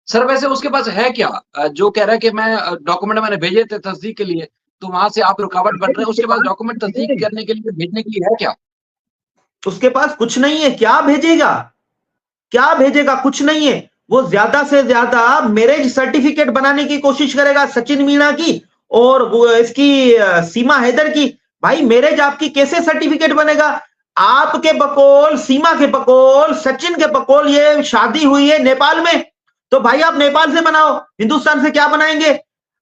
Sir वैसे उसके पास है क्या? जो कह रहा है कि मैं डॉक्यूमेंट मैंने भेजे थे तस्दीक के लिए, तो वहाँ से आप रुकावट बन रहे हैं, उसके उसके पास पास डॉक्यूमेंट कुछ नहीं तस्दीक है, करने के लिए भेजने के लिए है क्या? उसके पास कुछ नहीं है, क्या भेजेगा? क्या भेजेगा? कुछ नहीं है। वो ज्यादा से ज्यादा मैरिज सर्टिफिकेट बनाने की कोशिश करेगा, सचिन मीणा की और वो इसकी सीमा हैदर की। भाई मैरिज आपकी कैसे सर्टिफिकेट बनेगा? आपके बकौल, सीमा के बकौल, सचिन के बकौल ये शादी हुई है नेपाल में, तो भाई आप नेपाल से बनाओ, हिंदुस्तान से क्या बनाएंगे?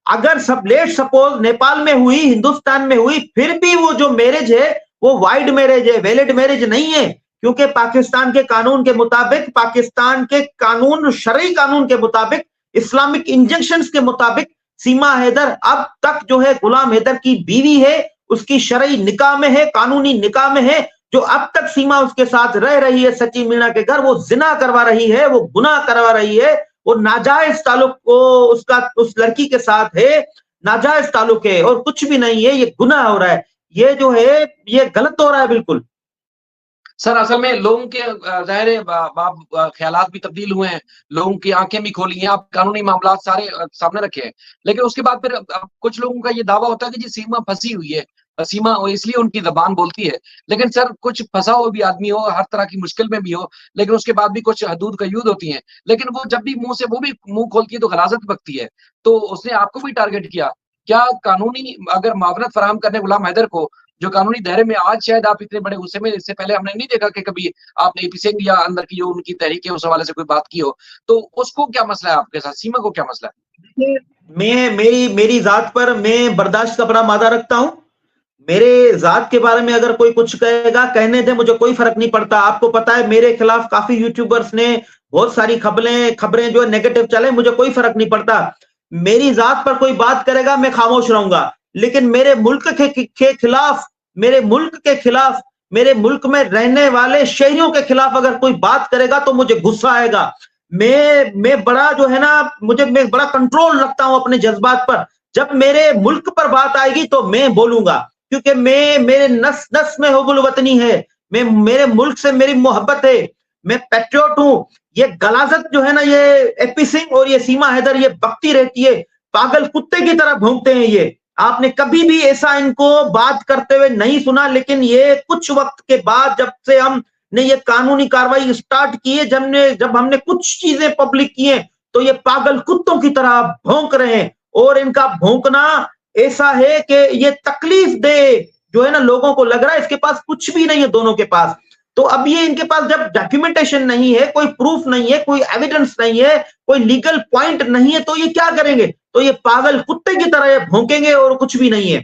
अगर सब लेट सपोज नेपाल में हुई, हिंदुस्तान में हुई, फिर भी वो जो मैरिज है वो वाइड मैरिज है, वैलिड मैरिज नहीं है, क्योंकि पाकिस्तान के कानून के मुताबिक, पाकिस्तान के कानून, शरई कानून के मुताबिक, इस्लामिक इंजेक्शंस के मुताबिक सीमा हैदर अब तक जो है गुलाम हैदर की बीवी है, उसकी शरई निकाह में है, कानूनी निकाह में है। जो अब तक सीमा उसके साथ रह रही है सचिन मीणा के घर, वो जिना करवा रही है, वो गुनाह करवा रही है, वो नाजायज ताल्लुक को उसका उस लड़की के साथ है, नाजायज ताल्लुक है और कुछ भी नहीं है, ये गुनाह हो रहा है, ये जो है ये गलत हो रहा है बिल्कुल। सर असल में लोगों के ज़ाहिर है ख़्यालात भी तब्दील हुए हैं, लोगों की आँखें भी खोली हैं, आप कानूनी मामलात सारे सामने रखे हैं। लेकिन उसके बाद फिर कुछ लोगों का ये दावा होता है कि जी सीमा फँसी हुई है, सीमा इसलिए उनकी ज़बान बोलती है। लेकिन सर कुछ फँसा हुआ भी आदमी हो, हर तरह की मुश्किल में भी हो, लेकिन उसके बाद भी कुछ हदूद कयूद होती हैं। लेकिन वो जब भी मुँह से वो भी मुँह खोलती है तो गलाज़त बकती है। तो उसने आपको भी टारगेट किया। क्या कानूनी अगर मुआवनत फ़राहम करने गुलाम हैदर को जो कानूनी दायरे में आज शायद आप इतने बड़े गुस्से में इससे पहले हमने नहीं देखा कि कभी आपने एपी सिंह या अंदर की जो उनकी तहरीक है उस हवाले से कोई बात की हो। तो उसको क्या मसला है आपके साथ? सीमा को क्या मसला है? देखिए, मैं मेरी मेरी जात पर मैं बर्दाश्त का बड़ा मादा रखता हूँ। मेरे जात के बारे में अगर कोई कुछ कहेगा, कहने दे, मुझे कोई फर्क नहीं पड़ता। आपको पता है मेरे खिलाफ काफी यूट्यूबर्स ने बहुत सारी खबरें जो है नेगेटिव चले, मुझे कोई फर्क नहीं पड़ता। मेरी जात पर कोई बात करेगा, मैं खामोश रहूंगा। लेकिन मेरे मुल्क के खिलाफ, मेरे मुल्क के खिलाफ, मेरे मुल्क में रहने वाले शहरियों के खिलाफ अगर कोई बात करेगा तो मुझे गुस्सा आएगा। मैं बड़ा जो है ना, मैं बड़ा कंट्रोल रखता हूं अपने जज्बात पर। जब मेरे मुल्क पर बात आएगी तो मैं बोलूंगा, क्योंकि मैं, मेरे नस नस में हुब्बुल वतनी है, मैं, मेरे मुल्क से मेरी मोहब्बत है, मैं पैट्रियोट हूं। ये गलाजत जो है ना, ये एपी सिंह और ये सीमा हैदर ये बकती रहती है, पागल कुत्ते की तरह भौंकते हैं ये। आपने कभी भी ऐसा इनको बात करते हुए नहीं सुना, लेकिन ये कुछ वक्त के बाद जब से हमने ये कानूनी कार्रवाई स्टार्ट की है, जब हमने कुछ चीजें पब्लिक की हैं, तो ये पागल कुत्तों की तरह भौंक रहे हैं। और इनका भौंकना ऐसा है कि ये तकलीफ दे जो है ना, लोगों को लग रहा है इसके पास कुछ भी नहीं है दोनों के पास। तो अब ये इनके पास जब डॉक्यूमेंटेशन नहीं है, कोई प्रूफ नहीं है, कोई एविडेंस नहीं है, कोई लीगल पॉइंट नहीं है, तो ये क्या करेंगे? तो ये पागल कुत्ते की तरह ये भौंकेंगे और कुछ भी नहीं है।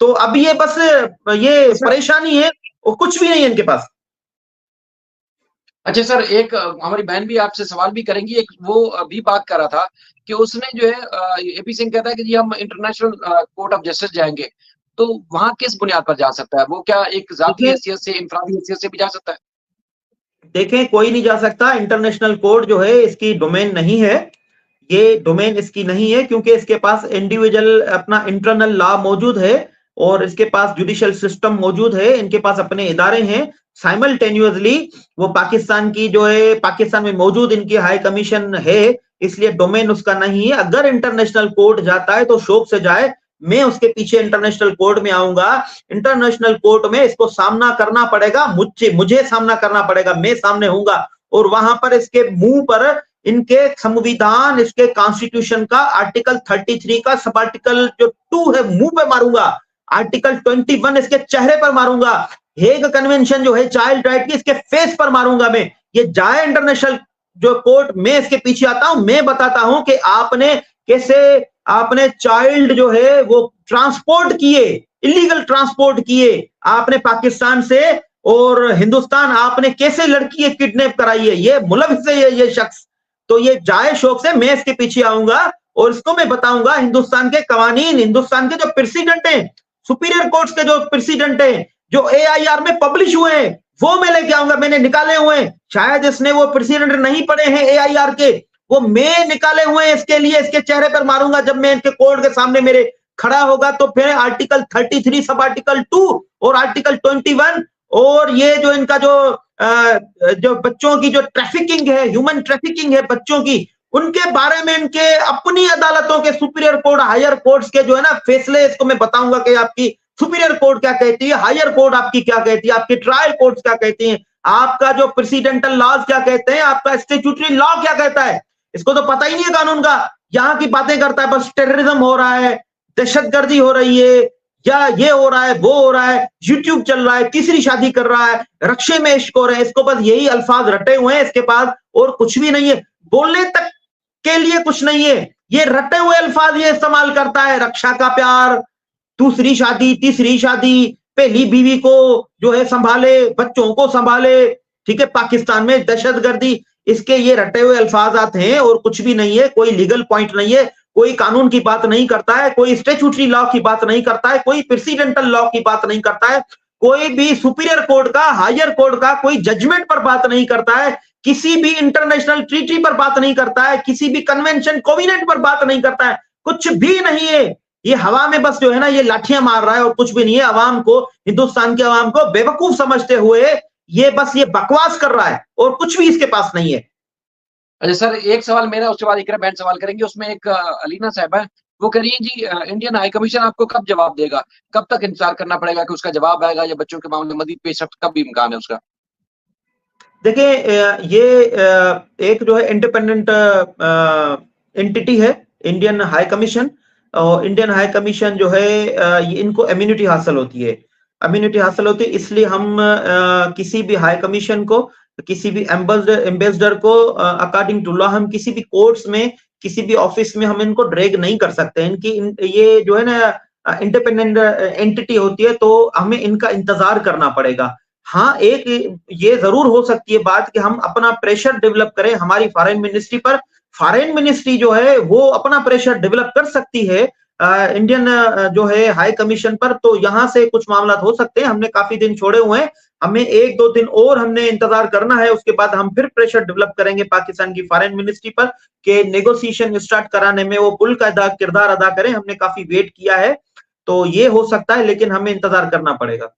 तो अब ये बस ये अच्छा परेशानी है और कुछ भी नहीं है इनके पास। अच्छा सर एक हमारी बहन भी आपसे सवाल भी करेंगी, एक वो भी बात कर रहा था कि उसने जो है एपी सिंह कहता है कि जी हम इंटरनेशनल कोर्ट ऑफ जस्टिस जाएँगे। तो वहाँ किस बुनियाद पर जा सकता है? वो क्या एक ज़ाती देखिए, हैसियत से, इनफरादी हैसियत से भी जा सकता है? कोई नहीं जा सकता। इंटरनेशनल कोर्ट जो है इसकी डोमेन नहीं है, ये डोमेन इसकी नहीं है, क्योंकि इसके पास इंडिविजुअल अपना इंटरनल लॉ मौजूद है और इसके पास जुडिशियल सिस्टम मौजूद है, इनके पास अपने इदारे हैं। साइमल्टेनियसली वो पाकिस्तान की जो है, पाकिस्तान में मौजूद इनकी हाई कमीशन है, इसलिए डोमेन उसका नहीं है। अगर इंटरनेशनल कोर्ट जाता है तो शौक से जाए, मैं उसके पीछे इंटरनेशनल कोर्ट में आऊंगा। इंटरनेशनल कोर्ट में इसको सामना करना पड़ेगा, मुझे सामना करना पड़ेगा, मैं सामने हूंगा। और वहां पर इसके मुंह पर, इनके संविधान, इसके कॉन्स्टिट्यूशन का आर्टिकल 33 का सब आर्टिकल जो 2 है मुंह पे मारूंगा, आर्टिकल 21 इसके चेहरे पर मारूंगा, हेग कन्वेंशन जो है चाइल्ड राइट की इसके फेस पर मारूंगा मैं। ये जाए इंटरनेशनल जो कोर्ट, मैं इसके पीछे आता हूं, मैं बताता हूं कि आपने कैसे, आपने चाइल्ड जो है वो ट्रांसपोर्ट किए, इलीगल ट्रांसपोर्ट किए आपने पाकिस्तान से, और हिंदुस्तान आपने कैसे लड़की किडनैप कराई है, ये मुलविस है ये शख्स। तो ये जाए शौक से, मैं इसके पीछे आऊंगा और इसको मैं बताऊंगा हिंदुस्तान के कवानीन, हिंदुस्तान के जो प्रेसिडेंट हैं, सुपीरियर कोर्ट्स के जो प्रेसिडेंट हैं, जो एआईआर में पब्लिश हुए हैं, वो मैं लेके आऊंगा, मैंने निकाले हुए हैं। शायद इसने वो प्रेसिडेंट नहीं पढ़े हैं एआईआर के, वो मैं निकाले हुए हैं इसके लिए, इसके चेहरे पर मारूंगा। जब मैं इनके कोर्ट के सामने मेरे खड़ा होगा तो फिर आर्टिकल 33 सब आर्टिकल 2 और आर्टिकल 21 और ये जो इनका जो बच्चों की जो ट्रैफिकिंग है, ह्यूमन ट्रैफिकिंग है बच्चों की, उनके बारे में इनके अपनी अदालतों के सुपीरियर कोर्ट, हायर कोर्ट्स के जो है ना फैसले, इसको मैं बताऊंगा कि आपकी सुपीरियर कोर्ट क्या कहती है, हायर कोर्ट आपकी क्या कहती है, आपकी ट्रायल कोर्ट्स क्या कहती हैं, आपका जो प्रेसिडेंटल लॉज क्या कहते हैं, आपका स्टैट्यूटरी लॉ क्या कहता है। इसको तो पता ही नहीं है कानून का, यहाँ की बातें करता है, बस टेररिज्म हो रहा है, दहशतगर्दी हो रही है, या ये हो रहा है, वो हो रहा है, यूट्यूब चल रहा है, तीसरी शादी कर रहा है, रक्षे में इश्क हो रहा है, इसको बस यही अल्फाज रटे हुए हैं इसके पास, और कुछ भी नहीं है, बोलने तक के लिए कुछ नहीं है, ये रटे हुए अल्फाज ये इस्तेमाल करता है। रक्षा का प्यार, दूसरी शादी, तीसरी शादी, पहली बीवी को जो है संभाले, बच्चों को संभाले, ठीक है, पाकिस्तान में दहशतगर्दी, इसके ये रटे हुए अल्फाज आते हैं और कुछ भी नहीं है, कोई लीगल पॉइंट नहीं है, कोई कानून की बात नहीं करता है, कोई स्टैट्यूटरी लॉ की बात नहीं करता है, कोई प्रेसिडेंटल लॉ की बात नहीं करता है, कोई भी सुपीरियर कोर्ट का, हायर कोर्ट का कोई जजमेंट पर बात नहीं करता है, किसी भी इंटरनेशनल ट्रीटी पर बात नहीं करता है, किसी भी कन्वेंशन कोविनेंट पर बात नहीं करता है, कुछ भी नहीं है। ये हवा में बस जो है ना ये लाठियां मार रहा है और कुछ भी नहीं है। अवाम को, हिंदुस्तान के अवाम को बेवकूफ समझते हुए ये बस ये बकवास कर रहा है और कुछ भी इसके पास नहीं है। अच्छा सर, एक सवाल मेरा, उसके बाद इकरा बहन सवाल करेंगे। उसमें एक अलीना साहबा है, वो कह रही है जी इंडियन हाई कमीशन आपको कब जवाब देगा, कब तक इंतजार करना पड़ेगा कि उसका जवाब आएगा, या बच्चों के मामले में मजीद पेशरफ्त कब भी इम्कान है उसका? देखिए ये एक जो है इंडिपेंडेंट एंटिटी है इंडियन हाई कमीशन, और इंडियन हाई कमीशन जो है इनको इम्यूनिटी हासिल होती है, इम्यूनिटी हासिल होती है, इसलिए हम किसी भी हाई कमीशन को, किसी भी एम्बेसडर को अकॉर्डिंग टू लॉ हम किसी भी कोर्ट्स में, किसी भी ऑफिस में हम इनको ड्रैग नहीं कर सकते। इनकी ये जो है ना इंडिपेंडेंट एंटिटी होती है, तो हमें इनका इंतजार करना पड़ेगा। हाँ, एक ये जरूर हो सकती है बात कि हम अपना प्रेशर डेवलप करें हमारी फॉरेन मिनिस्ट्री पर, फॉरेन मिनिस्ट्री जो है वो अपना प्रेशर डेवलप कर सकती है इंडियन जो है हाई कमीशन पर, तो यहाँ से कुछ मामला हो सकते हैं। हमने काफी दिन छोड़े हुए हैं, हमें 1-2 दिन और हमने इंतजार करना है, उसके बाद हम फिर प्रेशर डेवलप करेंगे पाकिस्तान की फॉरेन मिनिस्ट्री पर कि नेगोशिएशन स्टार्ट कराने में वो पुल का किरदार अदा करें। हमने काफी वेट किया है, तो ये हो सकता है, लेकिन हमें इंतजार करना पड़ेगा।